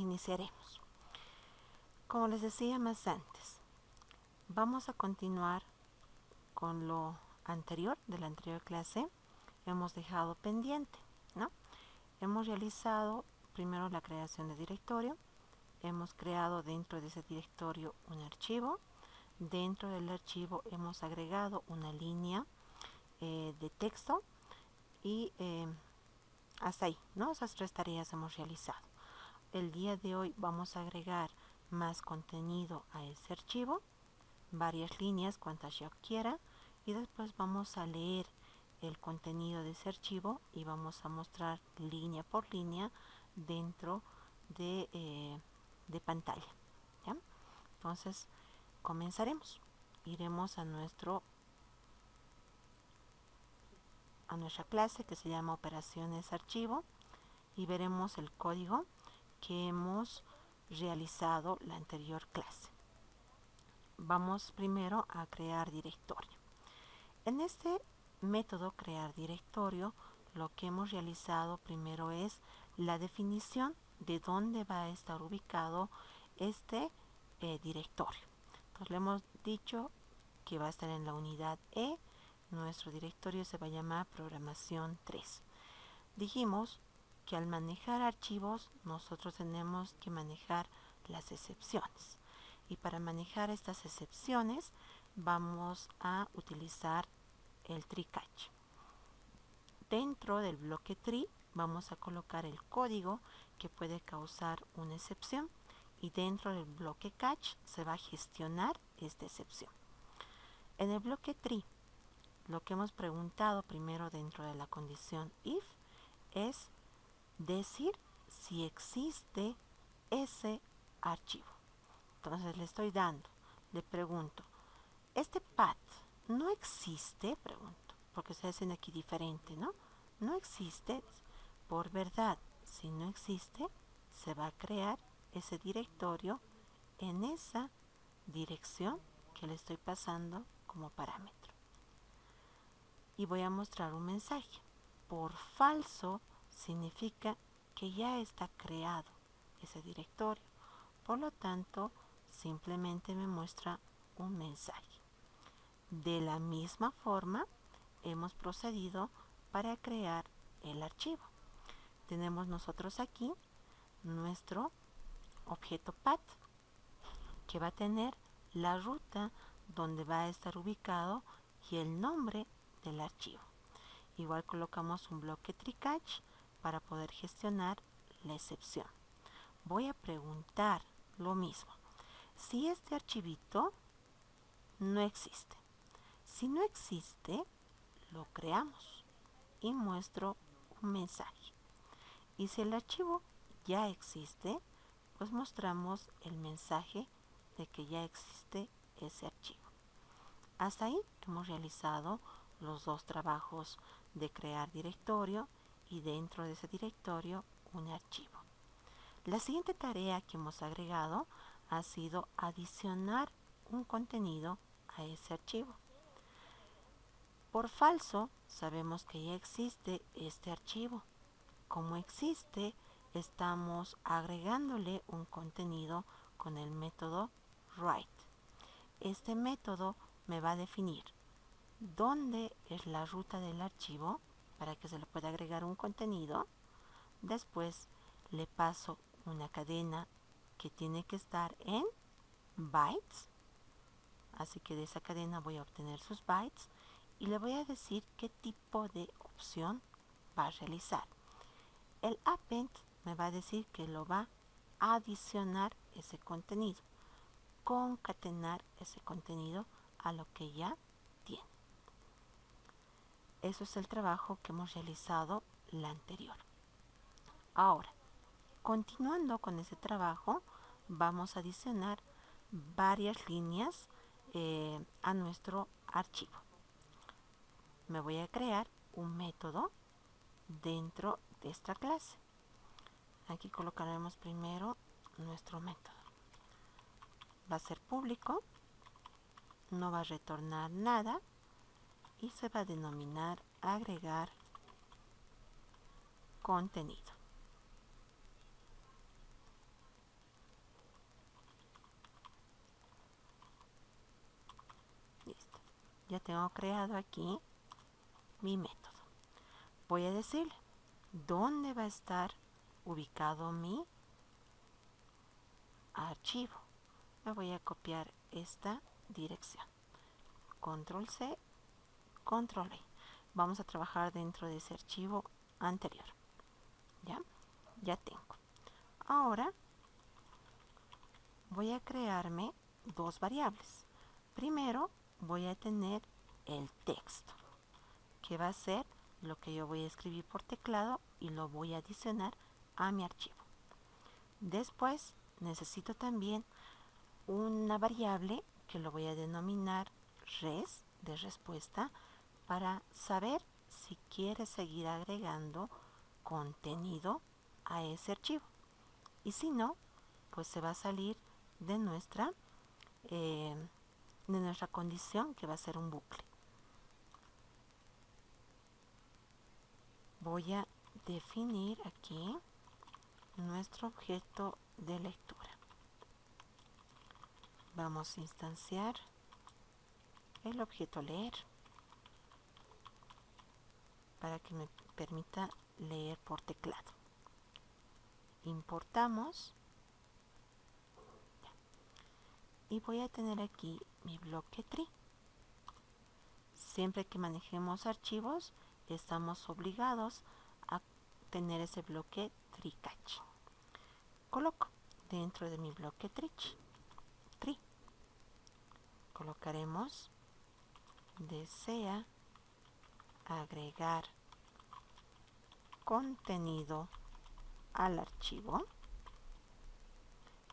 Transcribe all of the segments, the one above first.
iniciaremos. Como les decía más antes, vamos a continuar con lo anterior de la anterior clase. Hemos dejado pendiente, ¿no? Hemos realizado primero la creación de directorio. Hemos creado dentro de ese directorio un archivo. Dentro del archivo hemos agregado una línea de texto y hasta ahí, ¿no? Esas 3 tareas hemos realizado. El día de hoy vamos a agregar más contenido a ese archivo, varias líneas, cuantas yo quiera, y después vamos a leer el contenido de ese archivo y vamos a mostrar línea por línea dentro de pantalla, ¿ya? Entonces comenzaremos. Iremos a nuestra clase que se llama operaciones archivo y veremos el código que hemos realizado la anterior clase. Vamos primero a crear directorio. En este método crear directorio, lo que hemos realizado primero es la definición de dónde va a estar ubicado este directorio. Entonces le hemos dicho que va a estar en la unidad E. Nuestro directorio se va a llamar programación 3. Dijimos que al manejar archivos nosotros tenemos que manejar las excepciones. Y para manejar estas excepciones vamos a utilizar el tree catch. Dentro del bloque tree vamos a colocar el código que puede causar una excepción y dentro del bloque catch se va a gestionar esta excepción. En el bloque tree, lo que hemos preguntado primero dentro de la condición if es decir si existe ese archivo. Entonces le pregunto, ¿este path no existe? Pregunto, porque se hacen aquí diferente, ¿no? No existe, por verdad, si no existe, se va a crear ese directorio en esa dirección que le estoy pasando como parámetro. Y voy a mostrar un mensaje. Por falso significa que ya está creado ese directorio. Por lo tanto, simplemente me muestra un mensaje. De la misma forma, hemos procedido para crear el archivo. Tenemos nosotros aquí nuestro objeto path, que va a tener la ruta donde va a estar ubicado y el nombre del archivo. Igual colocamos un bloque tree catch para poder gestionar la excepción. Voy a preguntar lo mismo. Si este archivito no existe. Si no existe, lo creamos y muestro un mensaje. Y si el archivo ya existe, pues mostramos el mensaje de que ya existe ese archivo. Hasta ahí hemos realizado los 2 trabajos de crear directorio y dentro de ese directorio un archivo. La siguiente tarea que hemos agregado ha sido adicionar un contenido a ese archivo. Por falso, sabemos que ya existe este archivo. Como existe, estamos agregándole un contenido con el método write. Este método me va a definir dónde es la ruta del archivo para que se le pueda agregar un contenido. Después le paso una cadena que tiene que estar en bytes. Así que de esa cadena voy a obtener sus bytes y le voy a decir qué tipo de opción va a realizar. El append me va a decir que lo va a adicionar ese contenido, concatenar ese contenido a lo que ya tiene. Eso es el trabajo que hemos realizado la anterior. Ahora, continuando con ese trabajo, vamos a adicionar varias líneas a nuestro archivo. Me voy a crear un método dentro de esta clase. Aquí colocaremos primero nuestro método. Va a ser público, no va a retornar nada y se va a denominar agregar contenido. ya tengo creado aquí mi método. Voy a decirle dónde va a estar ubicado mi archivo. Me voy a copiar esta dirección. Control C, Control V. Vamos a trabajar dentro de ese archivo anterior. Ya tengo. Ahora voy a crearme dos variables. Primero voy a tener el texto, que va a ser lo que yo voy a escribir por teclado y lo voy a adicionar a mi archivo. Después necesito también una variable que lo voy a denominar res, de respuesta, para saber si quiere seguir agregando contenido a ese archivo. Y si no, pues se va a salir de nuestra condición, que va a ser un bucle. Voy a definir aquí nuestro objeto de lectura. Vamos a instanciar el objeto leer para que me permita leer por teclado. Importamos y voy a tener aquí mi bloque tree. Siempre que manejemos archivos estamos obligados a tener ese bloque tree catch. Coloco dentro de mi bloque tree. Colocaremos desea agregar contenido al archivo.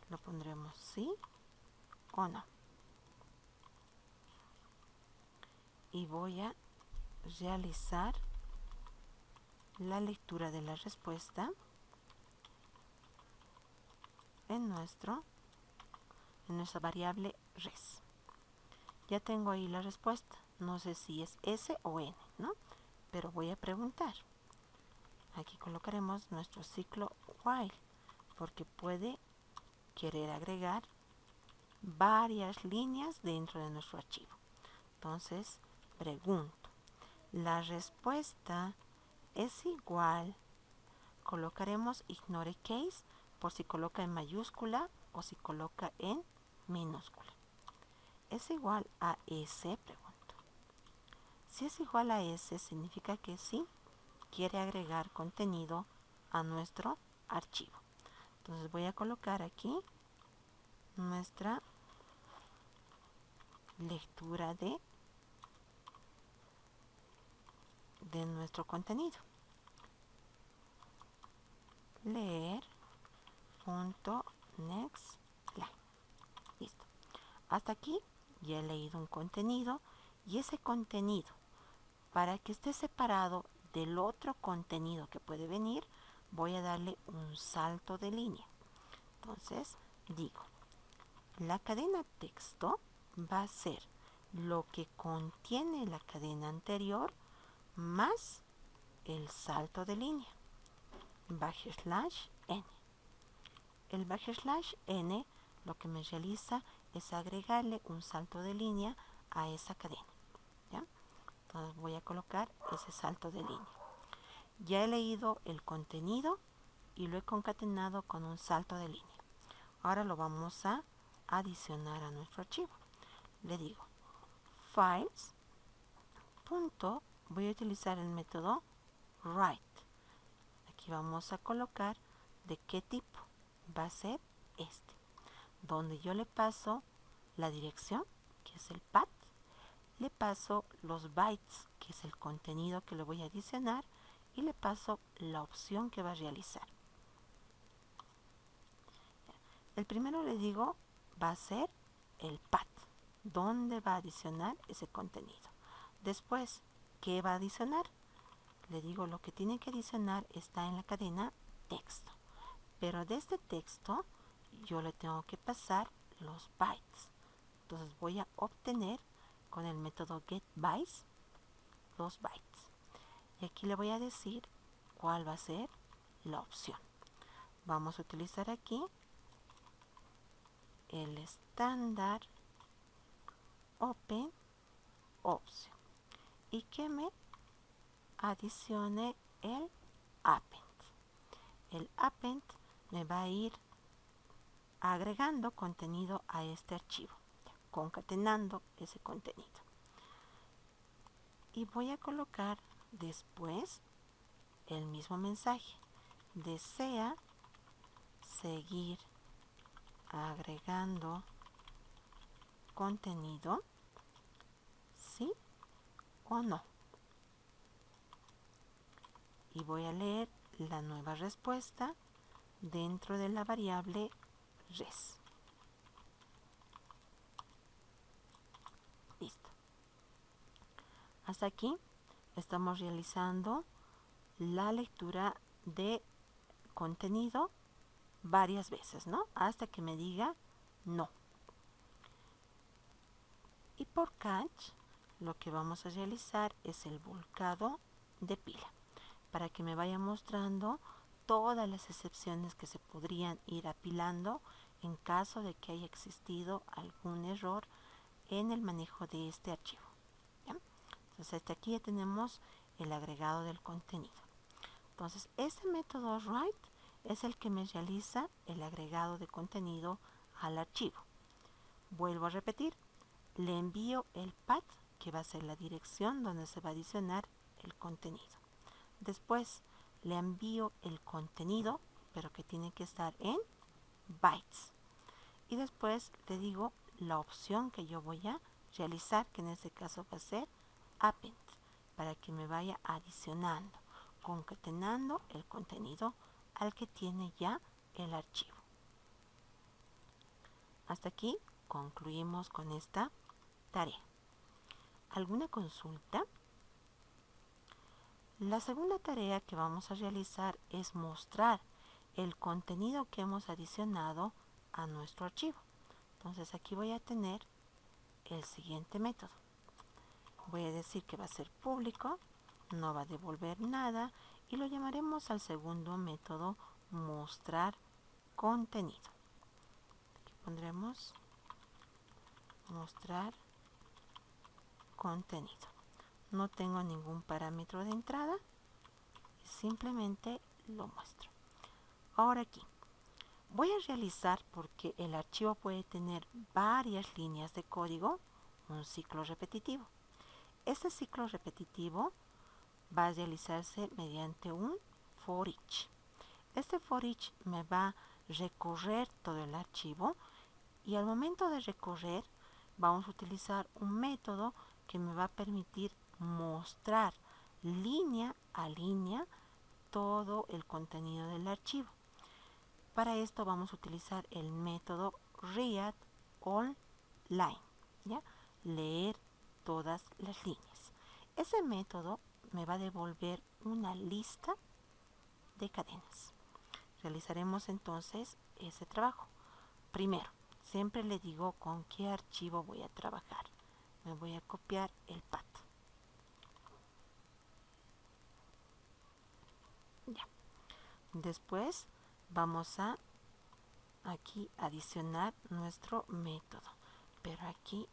Lo pondremos sí o no. Y voy a realizar la lectura de la respuesta en nuestra variable res. Ya tengo ahí la respuesta. No sé si es S o N, ¿no? Pero voy a preguntar. Aquí colocaremos nuestro ciclo while, porque puede querer agregar varias líneas dentro de nuestro archivo. Entonces, pregunto. La respuesta es igual. Colocaremos ignore case por si coloca en mayúscula o si coloca en minúscula. ¿Es igual a S? Pregunto. Si es igual a S, significa que sí quiere agregar contenido a nuestro archivo. Entonces voy a colocar aquí nuestra lectura de nuestro contenido. Leer.nextLine. Listo. Hasta aquí ya he leído un contenido, y ese contenido, para que esté separado del otro contenido que puede venir, voy a darle un salto de línea. Entonces digo, la cadena texto va a ser lo que contiene la cadena anterior más el salto de línea, \n. El \n lo que me realiza es agregarle un salto de línea a esa cadena. ¿Ya? Entonces voy a colocar ese salto de línea. Ya he leído el contenido y lo he concatenado con un salto de línea. Ahora lo vamos a adicionar a nuestro archivo. Le digo files. Voy a utilizar el método write. Aquí vamos a colocar de qué tipo va a ser este, donde yo le paso la dirección, que es el path, le paso los bytes, que es el contenido que le voy a adicionar, y le paso la opción que va a realizar. El primero le digo va a ser el path, donde va a adicionar ese contenido. Después, ¿qué va a adicionar? Le digo lo que tiene que adicionar está en la cadena texto, pero de este texto yo le tengo que pasar los bytes. Entonces voy a obtener con el método getBytes los bytes. Y aquí le voy a decir cuál va a ser la opción. Vamos a utilizar aquí el estándar open opción y que me adicione el append. El append me va a ir agregando contenido a este archivo, concatenando ese contenido. Y voy a colocar después el mismo mensaje. ¿Desea seguir agregando contenido? ¿Sí o no? Y voy a leer la nueva respuesta dentro de la variable res. Listo. Hasta aquí estamos realizando la lectura de contenido varias veces, ¿no? Hasta que me diga no. Y por catch lo que vamos a realizar es el volcado de pila para que me vaya mostrando todas las excepciones que se podrían ir apilando en caso de que haya existido algún error en el manejo de este archivo. ¿Bien? Entonces hasta aquí ya tenemos el agregado del contenido. Entonces este método write es el que me realiza el agregado de contenido al archivo. Vuelvo a repetir, le envío el path, que va a ser la dirección donde se va a adicionar el contenido. Después le envío el contenido, pero que tiene que estar en bytes. Y después le digo la opción que yo voy a realizar, que en este caso va a ser append, para que me vaya adicionando, concatenando el contenido al que tiene ya el archivo. Hasta aquí concluimos con esta tarea. ¿Alguna consulta? La segunda tarea que vamos a realizar es mostrar el contenido que hemos adicionado a nuestro archivo. Entonces aquí voy a tener el siguiente método. Voy a decir que va a ser público, no va a devolver nada y lo llamaremos al segundo método mostrar contenido. Aquí pondremos mostrar contenido. No tengo ningún parámetro de entrada, simplemente lo muestro. Ahora aquí voy a realizar, porque el archivo puede tener varias líneas de código, un ciclo repetitivo. Este ciclo repetitivo va a realizarse mediante un for each. Este for each me va a recorrer todo el archivo y al momento de recorrer vamos a utilizar un método que me va a permitir mostrar línea a línea todo el contenido del archivo. Para esto vamos a utilizar el método read all line, ¿ya? Leer todas las líneas. Ese método me va a devolver una lista de cadenas. Realizaremos entonces ese trabajo. Primero, siempre le digo con qué archivo voy a trabajar. Me voy a copiar el path. Ya. Después vamos a aquí adicionar nuestro método. Pero aquí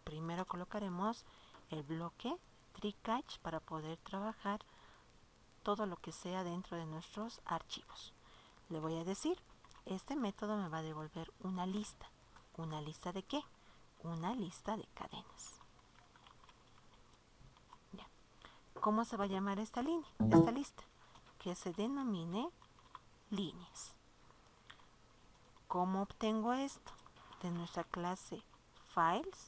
primero colocaremos el bloque try-catch para poder trabajar todo lo que sea dentro de nuestros archivos. Le voy a decir, este método me va a devolver una lista. ¿Una lista de qué? Una lista de cadenas. Ya. ¿Cómo se va a llamar esta línea? Esta lista, que se denomine líneas. ¿Cómo obtengo esto? De nuestra clase files.read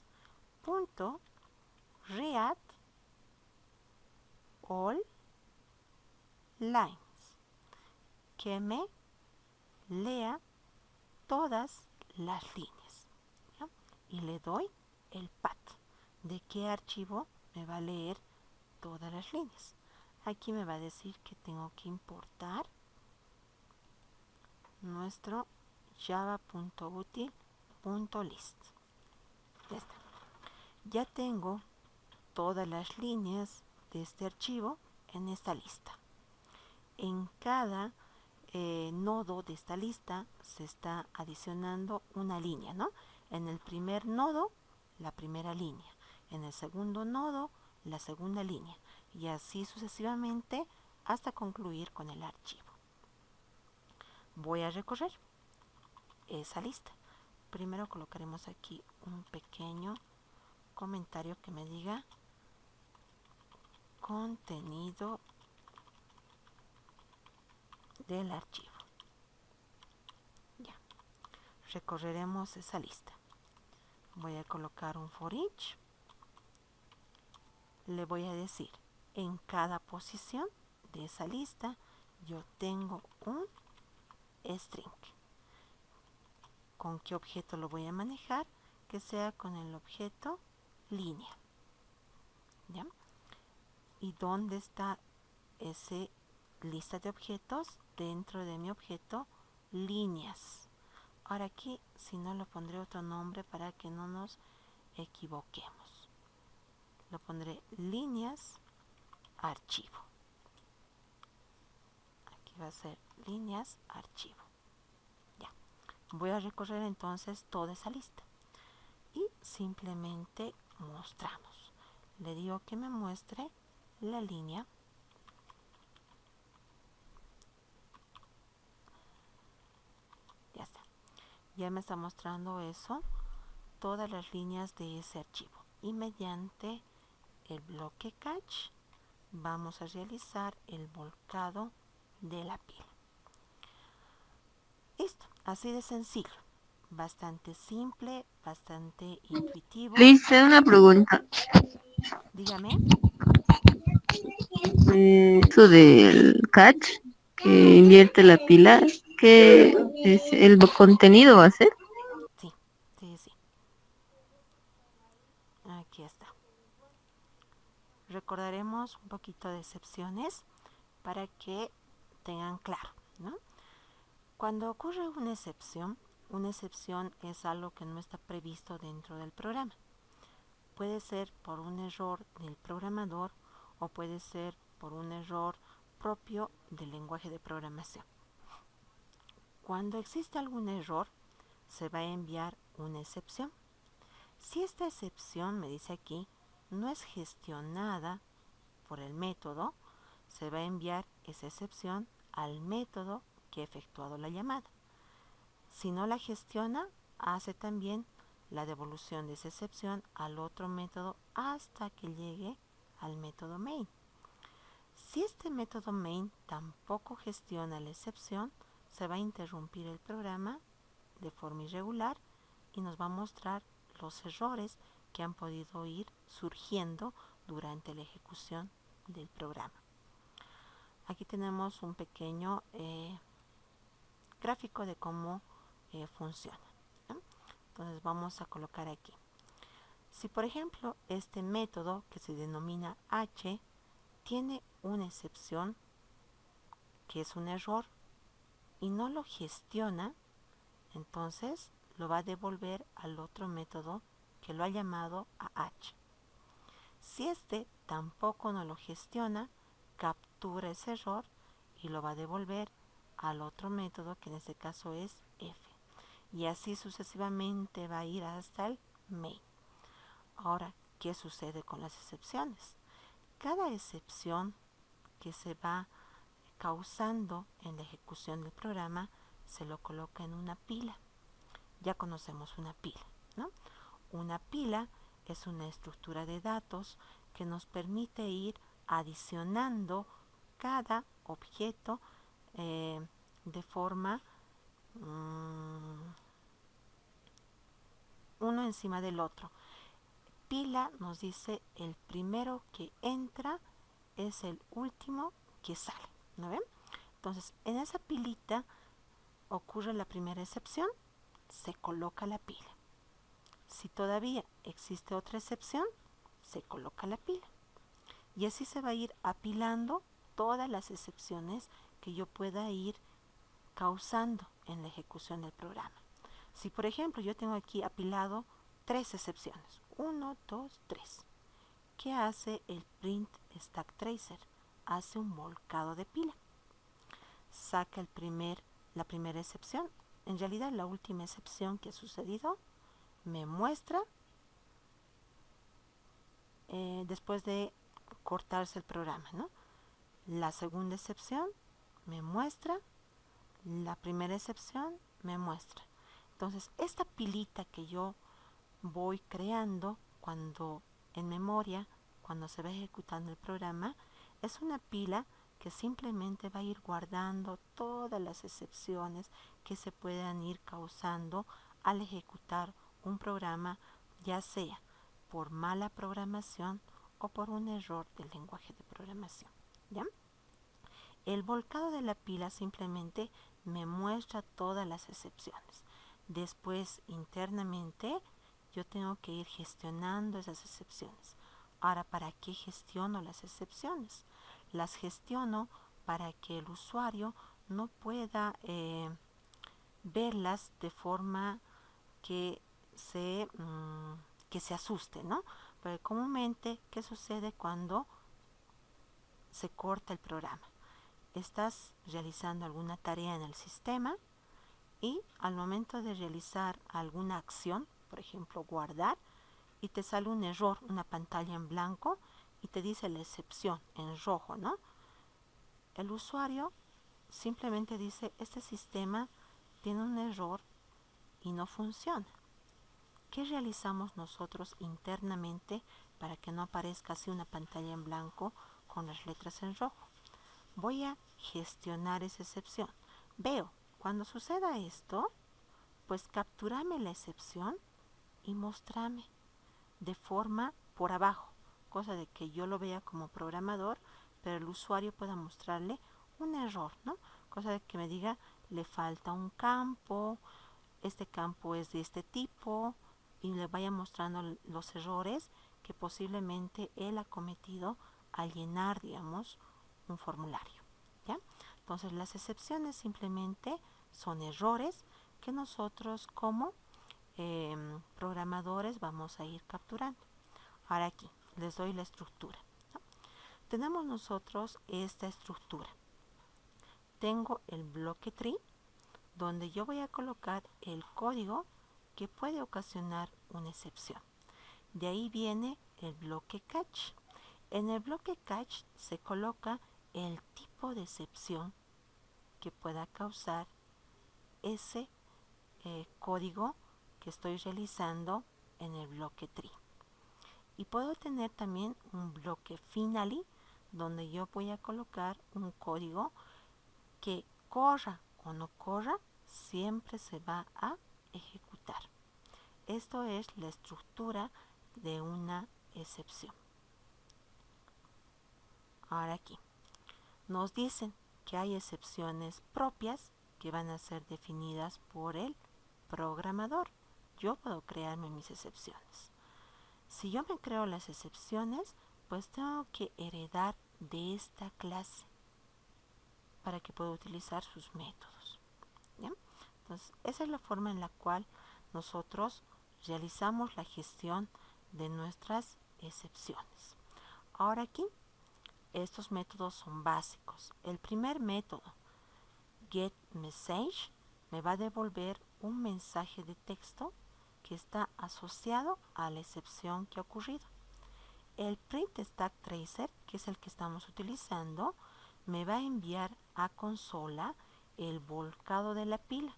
all lines, que me lea todas las líneas, ¿ya? Y le doy el path de qué archivo me va a leer todas las líneas. Aquí me va a decir que tengo que importar nuestro java.util.list. Ya está. Ya tengo todas las líneas de este archivo en esta lista. En cada nodo de esta lista se está adicionando una línea, ¿no? En el primer nodo, la primera línea. en el segundo nodo la segunda línea y así sucesivamente hasta concluir con el archivo. Voy a recorrer esa lista. Primero colocaremos aquí un pequeño comentario que me diga contenido del archivo. Ya, recorreremos esa lista. Voy a colocar un for each. Le voy a decir, en cada posición de esa lista yo tengo un string. ¿Con qué objeto lo voy a manejar? Que sea con el objeto línea. ¿Ya? ¿Y dónde está esa lista de objetos? Dentro de mi objeto líneas. Ahora aquí, si no, lo pondré otro nombre para que no nos equivoquemos. Lo pondré líneas archivo. Aquí va a ser líneas archivo. Ya. Voy a recorrer entonces toda esa lista. Y simplemente mostramos. Le digo que me muestre la línea. Ya está. Ya me está mostrando eso, todas las líneas de ese archivo. Y mediante el bloque catch vamos a realizar el volcado de la pila. Listo, así de sencillo. Bastante simple, bastante intuitivo. Liz, una pregunta. Dígame. Eso del catch que invierte la pila, ¿qué es el contenido va a ser? Sí, sí, sí. Aquí está. Recordaremos un poquito de excepciones para que tengan claro, ¿no? Cuando ocurre una excepción es algo que no está previsto dentro del programa. Puede ser por un error del programador o puede ser por un error propio del lenguaje de programación. Cuando existe algún error, se va a enviar una excepción. Si esta excepción, me dice aquí, no es gestionada por el método, se va a enviar esa excepción al método que ha efectuado la llamada. Si no la gestiona, hace también la devolución de esa excepción al otro método hasta que llegue al método main. Si este método main tampoco gestiona la excepción, se va a interrumpir el programa de forma irregular y nos va a mostrar los errores que han podido ir surgiendo durante la ejecución del programa. Aquí tenemos un pequeño gráfico de cómo funciona, ¿no? Entonces vamos a colocar aquí. Si por ejemplo este método que se denomina h tiene una excepción que es un error y no lo gestiona, entonces lo va a devolver al otro método que lo ha llamado a h. Si este tampoco no lo gestiona, captura ese error y lo va a devolver al otro método que en este caso es f. Y así sucesivamente va a ir hasta el main. Ahora, ¿qué sucede con las excepciones? Cada excepción que se va causando en la ejecución del programa se lo coloca en una pila. Ya conocemos una pila, ¿no? Una pila es una estructura de datos que nos permite ir adicionando cada objeto de forma uno encima del otro. Pila nos dice el primero que entra es el último que sale, ¿no ven? Entonces, en esa pilita ocurre la primera excepción, se coloca la pila. Si todavía existe otra excepción, se coloca la pila. Y así se va a ir apilando todas las excepciones que yo pueda ir causando en la ejecución del programa. Si por ejemplo yo tengo aquí apilado 3 excepciones, 1, 2, 3. ¿Qué hace el print stack tracer? Hace un volcado de pila. Saca la primera excepción. En realidad la última excepción que ha sucedido me muestra después de cortarse el programa, ¿no? La segunda excepción me muestra, la primera excepción me muestra. Entonces, esta pilita que yo voy creando cuando en memoria, cuando se va ejecutando el programa, es una pila que simplemente va a ir guardando todas las excepciones que se puedan ir causando al ejecutar un programa, ya sea por mala programación o por un error del lenguaje de programación. ¿Ya? El volcado de la pila simplemente me muestra todas las excepciones. Después, internamente, yo tengo que ir gestionando esas excepciones. Ahora, ¿para qué gestiono las excepciones? Las gestiono para que el usuario no pueda verlas de forma que que se asuste, ¿no? Porque comúnmente, ¿qué sucede cuando se corta el programa? Estás realizando alguna tarea en el sistema y al momento de realizar alguna acción, por ejemplo, guardar, y te sale un error, una pantalla en blanco y te dice la excepción en rojo, ¿no? El usuario simplemente dice, este sistema tiene un error y no funciona. ¿Qué realizamos nosotros internamente para que no aparezca así una pantalla en blanco con las letras en rojo? Voy a gestionar esa excepción. Veo, cuando suceda esto, pues capturame la excepción y mostrame de forma por abajo, cosa de que yo lo vea como programador, pero el usuario pueda mostrarle un error, ¿no? Cosa de que me diga, le falta un campo, este campo es de este tipo, y le vaya mostrando los errores que posiblemente él ha cometido al llenar, digamos, un formulario. ¿Ya? Entonces las excepciones simplemente son errores que nosotros como programadores vamos a ir capturando. Ahora aquí les doy la estructura, ¿no? Tenemos nosotros esta estructura. Tengo el bloque tree, donde yo voy a colocar el código que puede ocasionar una excepción. De ahí viene el bloque catch. En el bloque catch se coloca el tipo de excepción que pueda causar ese código que estoy realizando en el bloque tree. Y puedo tener también un bloque finally, donde yo voy a colocar un código que corra o no corra, siempre se va a ejecutar. Esto es la estructura de una excepción. Ahora aquí nos dicen que hay excepciones propias que van a ser definidas por el programador. Yo puedo crearme mis excepciones. Si yo me creo las excepciones, pues tengo que heredar de esta clase para que pueda utilizar sus métodos. ¿Bien? Entonces, esa es la forma en la cual nosotros realizamos la gestión de nuestras excepciones. Ahora aquí, estos métodos son básicos. El primer método, getMessage, me va a devolver un mensaje de texto que está asociado a la excepción que ha ocurrido. El printStackTracer, que es el que estamos utilizando, me va a enviar a consola el volcado de la pila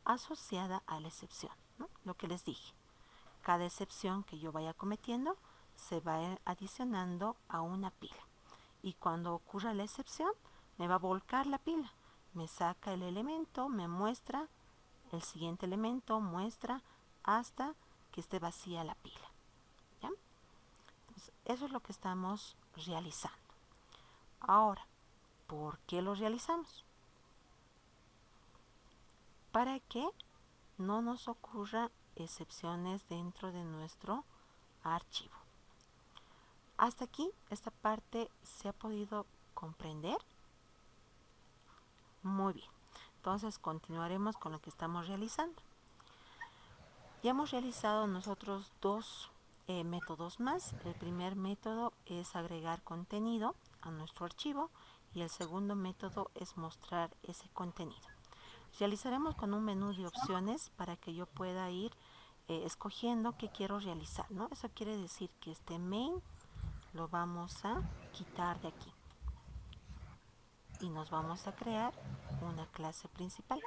asociada a la excepción, ¿no? Lo que les dije, cada excepción que yo vaya cometiendo se va adicionando a una pila, y cuando ocurra la excepción me va a volcar la pila, me saca el elemento, me muestra el siguiente elemento, muestra hasta que esté vacía la pila. ¿Ya? Entonces, eso es lo que estamos realizando. Ahora, ¿por qué lo realizamos? Para que no nos ocurra excepciones dentro de nuestro archivo. Hasta aquí, esta parte se ha podido comprender. Muy bien. Entonces continuaremos con lo que estamos realizando. Ya hemos realizado nosotros dos métodos más. El primer método es agregar contenido a nuestro archivo y el segundo método es mostrar ese contenido. Realizaremos con un menú de opciones para que yo pueda ir escogiendo qué quiero realizar, ¿no? Eso quiere decir que este main lo vamos a quitar de aquí y nos vamos a crear una clase principal.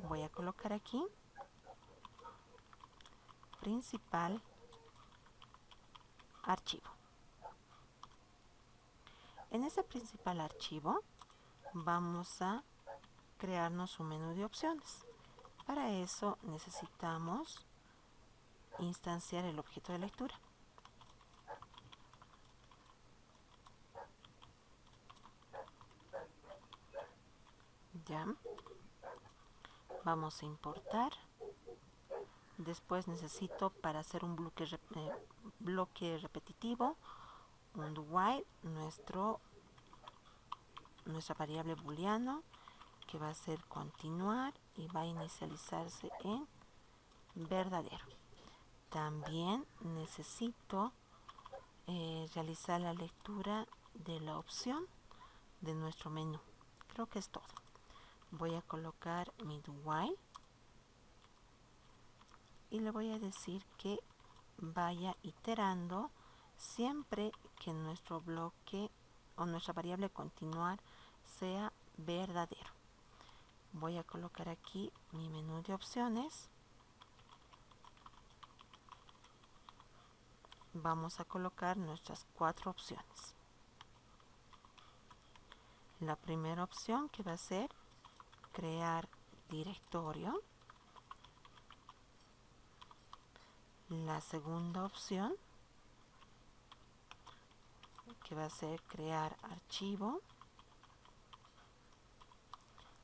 Voy a colocar aquí principal archivo. En ese principal archivo vamos a crearnos un menú de opciones. Para eso necesitamos instanciar el objeto de lectura. Ya. Vamos a importar. Después necesito, para hacer un bloque repetitivo, un do while, nuestra variable booleano, que va a ser continuar y va a inicializarse en verdadero. También necesito realizar la lectura de la opción de nuestro menú. Creo que es todo. Voy a colocar mi do while y le voy a decir que vaya iterando siempre que nuestro bloque o nuestra variable continuar sea verdadero. Voy a colocar aquí mi menú de opciones. Vamos a colocar nuestras 4 opciones. La primera opción, que va a ser crear directorio. La segunda opción, que va a ser crear archivo.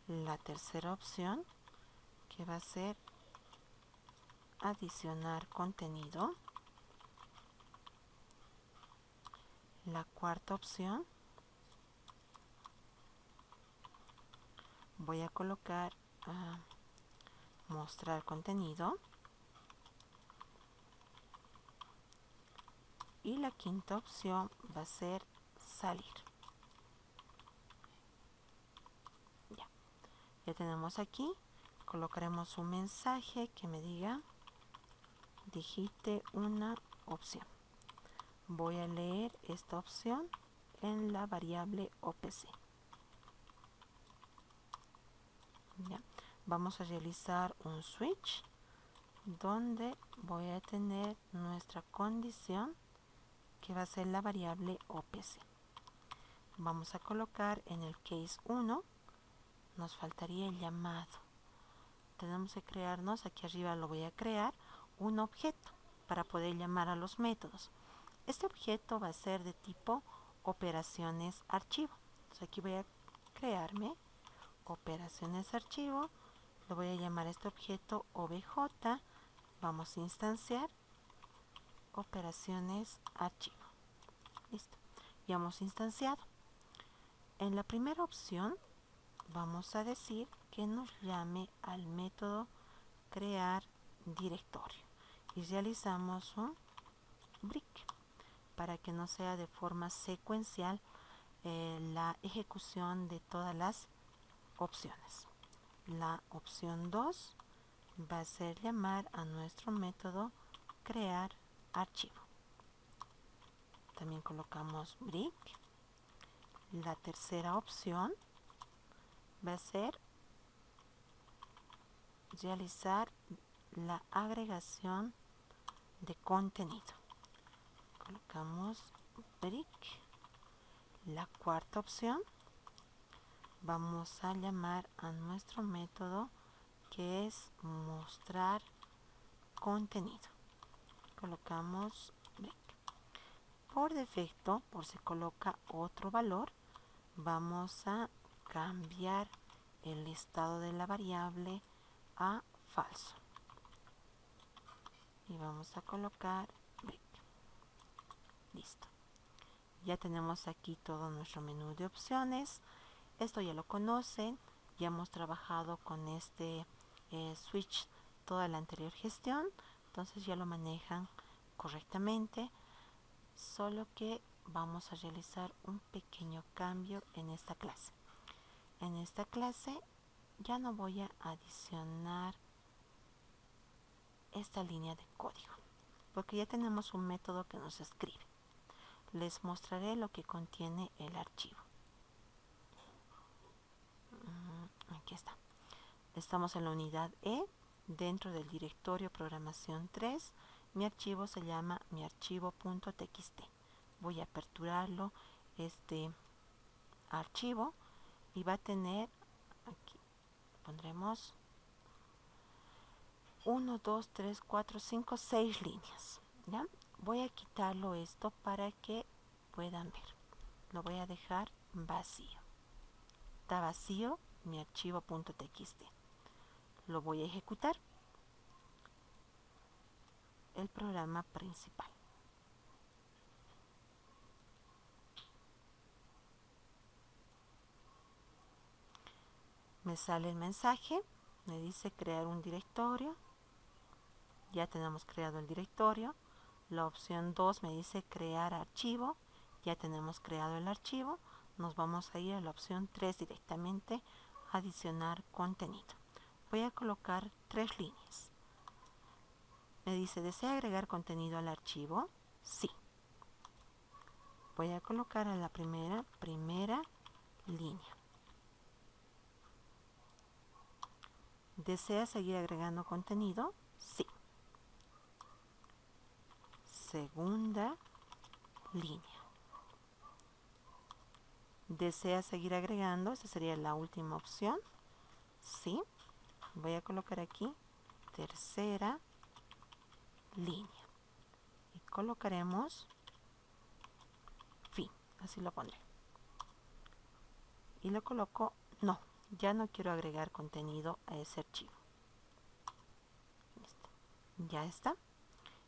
La tercera opción, que va a ser adicionar contenido. La cuarta opción, voy a colocar mostrar contenido. Y la quinta opción va a ser salir. Ya tenemos aquí. Colocaremos un mensaje que me diga digite una opción. Voy a leer esta opción en la variable OPC. Ya. Vamos a realizar un switch donde voy a tener nuestra condición, que va a ser la variable OPC. Vamos a colocar en el case 1, nos faltaría el llamado. Tenemos que crearnos, aquí arriba lo voy a crear, un objeto para poder llamar a los métodos. Este objeto va a ser de tipo operaciones archivo. Entonces aquí voy a crearme operaciones archivo. Lo voy a llamar a este objeto obj. Vamos a instanciar operaciones archivo. Listo. Ya hemos instanciado. En la primera opción vamos a decir que nos llame al método crear directorio y realizamos un break para que no sea de forma secuencial la ejecución de todas las opciones. La opción 2 va a ser llamar a nuestro método crear archivo. También colocamos break. La tercera opción va a ser realizar la agregación de contenido. Colocamos break. La cuarta opción, vamos a llamar a nuestro método, que es mostrar contenido. Colocamos break. Por defecto, por si coloca otro valor, vamos a cambiar el estado de la variable a falso. Y vamos a colocar break. Listo. Ya tenemos aquí todo nuestro menú de opciones. Esto ya lo conocen. Ya hemos trabajado con este switch toda la anterior gestión. Entonces ya lo manejan correctamente. Solo que vamos a realizar un pequeño cambio en esta clase. En esta clase ya no voy a adicionar esta línea de código, porque ya tenemos un método que nos escribe. les mostraré lo que contiene el archivo. Aquí está. Estamos en la unidad E, dentro del directorio programación 3. Mi archivo se llama miarchivo.txt. Voy a aperturarlo, este archivo, y va a tener, aquí pondremos 1, 2, 3, 4, 5, 6 líneas. ¿Ya? Voy a quitarlo esto para que puedan ver. Lo voy a dejar vacío. Está vacío mi archivo.txt. Lo voy a ejecutar. El programa principal. Me sale el mensaje, me dice crear un directorio. Ya tenemos creado el directorio. La opción 2 me dice crear archivo. Ya tenemos creado el archivo. Nos vamos a ir a la opción 3 directamente, adicionar contenido. Voy a colocar 3 líneas. Me dice, ¿desea agregar contenido al archivo? Sí. Voy a colocar a la primera línea. ¿Desea seguir agregando contenido? Sí. Segunda línea. ¿Desea seguir agregando? Esa sería la última opción. Sí. Voy a colocar aquí tercera línea. Y colocaremos fin. Así lo pondré. Y lo coloco no. Ya no quiero agregar contenido a ese archivo. Ya está.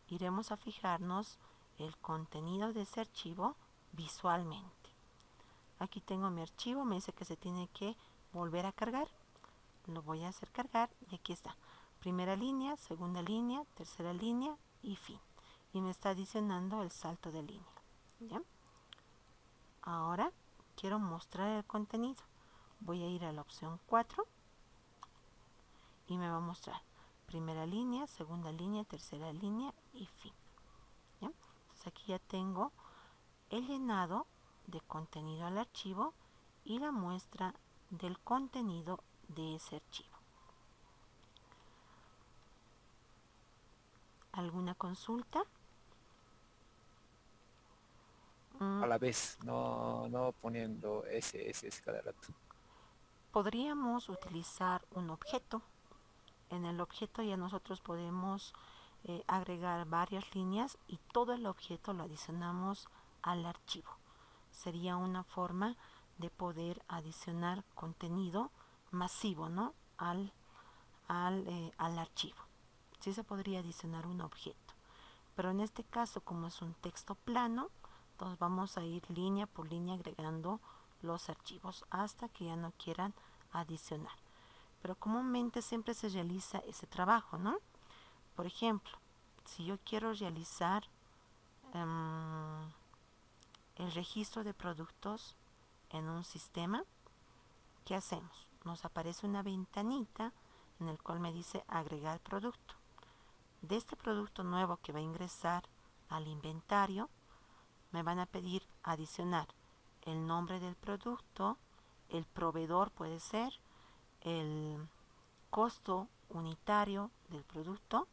Iremos a fijarnos el contenido de ese archivo visualmente. Aquí tengo mi archivo, me dice que se tiene que volver a cargar. Lo voy a hacer cargar y aquí está. Primera línea, segunda línea, tercera línea y fin. Y me está adicionando el salto de línea. ¿Ya? Ahora quiero mostrar el contenido. Voy a ir a la opción 4 y me va a mostrar primera línea, segunda línea, tercera línea y fin. ¿Ya? Entonces aquí ya tengo el llenado de contenido al archivo y la muestra del contenido de ese archivo. ¿Alguna consulta? A la vez, no poniendo ese cada rato. Podríamos utilizar un objeto. En el objeto ya nosotros podemos agregar varias líneas y todo el objeto lo adicionamos al archivo. Sería una forma de poder adicionar contenido masivo, ¿no? al archivo. Sí se podría adicionar un objeto. Pero en este caso, como es un texto plano, entonces vamos a ir línea por línea agregando los archivos hasta que ya no quieran adicionar. Pero comúnmente siempre se realiza ese trabajo, ¿no? Por ejemplo, si yo quiero realizar el registro de productos en un sistema, ¿qué hacemos? Nos aparece una ventanita en el cual me dice agregar producto. De este producto nuevo que va a ingresar al inventario, me van a pedir adicionar el nombre del producto, el proveedor puede ser, el costo unitario del producto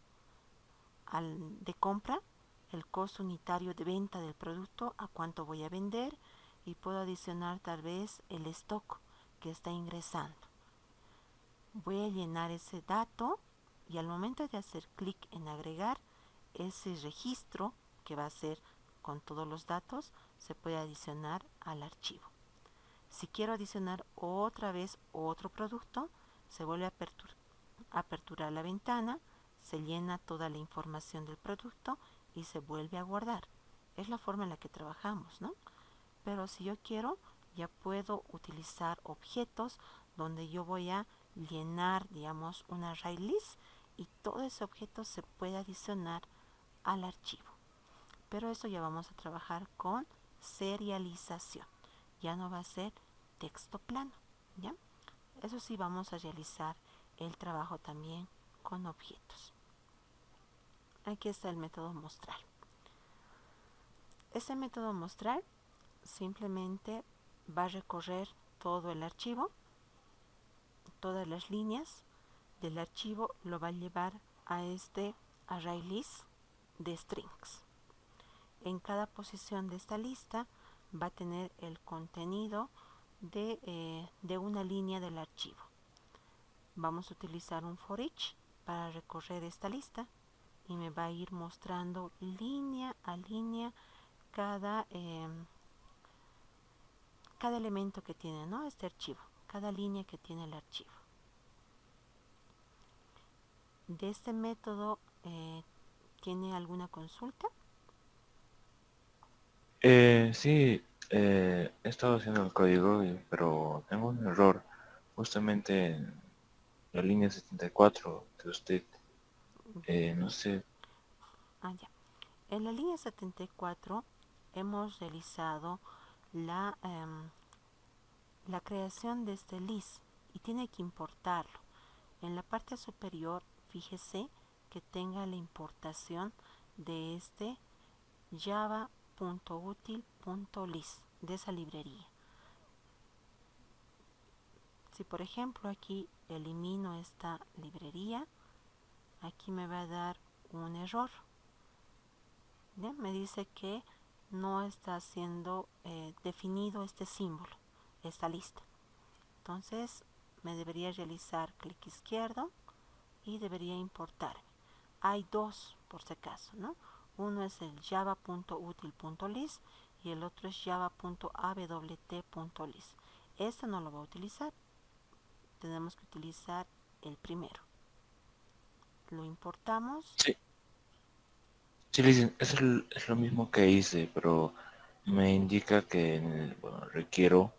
de compra, el costo unitario de venta del producto, a cuánto voy a vender, y puedo adicionar tal vez el stock que está ingresando. Voy a llenar ese dato y al momento de hacer clic en agregar, ese registro que va a ser con todos los datos se puede adicionar al archivo. Si quiero adicionar otra vez otro producto, se vuelve a aperturar la ventana, se llena toda la información del producto y se vuelve a guardar. Es la forma en la que trabajamos, ¿no? Pero si yo quiero, ya puedo utilizar objetos donde yo voy a llenar, digamos, un array list y todo ese objeto se puede adicionar al archivo. Pero eso ya vamos a trabajar con serialización. Ya no va a ser texto plano, ¿ya? Eso sí, vamos a realizar el trabajo también con objetos. Aquí está el método mostrar. Este método mostrar simplemente va a recorrer todo el archivo, todas las líneas del archivo lo va a llevar a este array list de strings. En cada posición de esta lista va a tener el contenido de una línea del archivo. Vamos a utilizar un for each para recorrer esta lista y me va a ir mostrando línea a línea cada elemento que tiene, ¿no?, este archivo, cada línea que tiene el archivo. De este método, ¿tiene alguna consulta? Sí, he estado haciendo el código, pero tengo un error justamente en la línea 74 de usted. No sé. Ya. En la línea 74 hemos realizado la creación de este list y tiene que importarlo. En la parte superior, fíjese que tenga la importación de este java.util.list, de esa librería. Si por ejemplo aquí elimino esta librería, aquí me va a dar un error. Bien, me dice que no está siendo definido este símbolo, esta lista. Entonces me debería realizar clic izquierdo y debería importarme. Hay dos por si acaso, ¿no? Uno es el java.util.list y el otro es java.awt.list. Este no lo voy a utilizar. Tenemos que utilizar el primero. Lo importamos. Sí, sí, Lizzy, es lo mismo que hice, pero me indica que bueno, requiero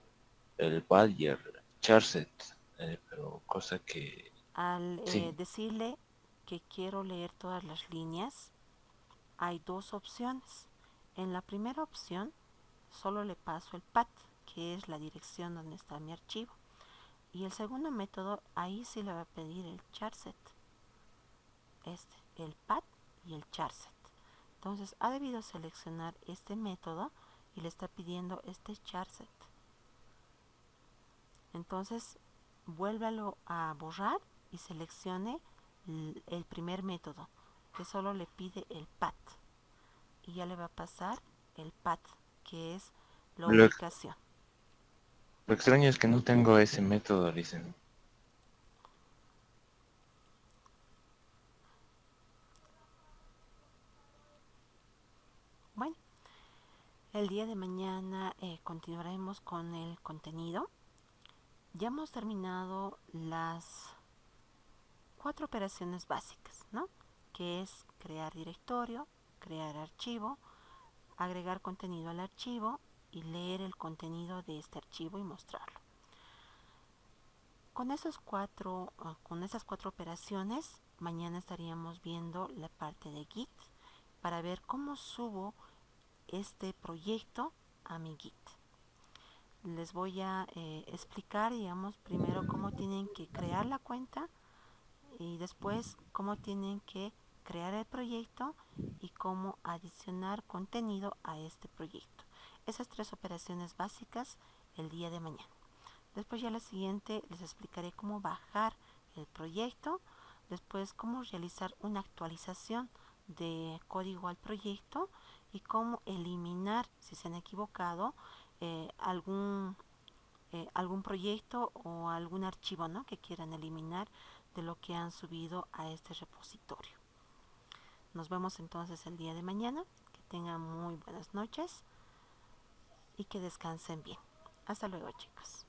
el Badger charset, pero cosa que Al sí. decirle que quiero leer todas las líneas, hay dos opciones. En la primera opción solo le paso el path, que es la dirección donde está mi archivo. Y el segundo método, ahí sí le va a pedir el charset, el path y el charset. Entonces ha debido seleccionar este método y le está pidiendo este charset. Entonces vuélvalo a borrar y seleccione el primer método, que solo le pide el path, y ya le va a pasar el path, que es la Lo, ubicación. lo extraño es que no tengo ese método, Lizzy. Bueno, el día de mañana continuaremos con el contenido. Ya hemos terminado las 4 operaciones básicas, ¿no?, que es crear directorio, crear archivo, agregar contenido al archivo y leer el contenido de este archivo y mostrarlo. Con esas cuatro operaciones, mañana estaríamos viendo la parte de Git para ver cómo subo este proyecto a mi Git. Les voy a explicar, digamos, primero cómo tienen que crear la cuenta y después cómo tienen que crear el proyecto y cómo adicionar contenido a este proyecto. Esas 3 operaciones básicas el día de mañana. Después ya la siguiente les explicaré cómo bajar el proyecto, después cómo realizar una actualización de código al proyecto y cómo eliminar, si se han equivocado, algún proyecto o algún archivo, ¿no?, que quieran eliminar de lo que han subido a este repositorio. Nos vemos entonces el día de mañana. Que tengan muy buenas noches y que descansen bien. Hasta luego, chicos.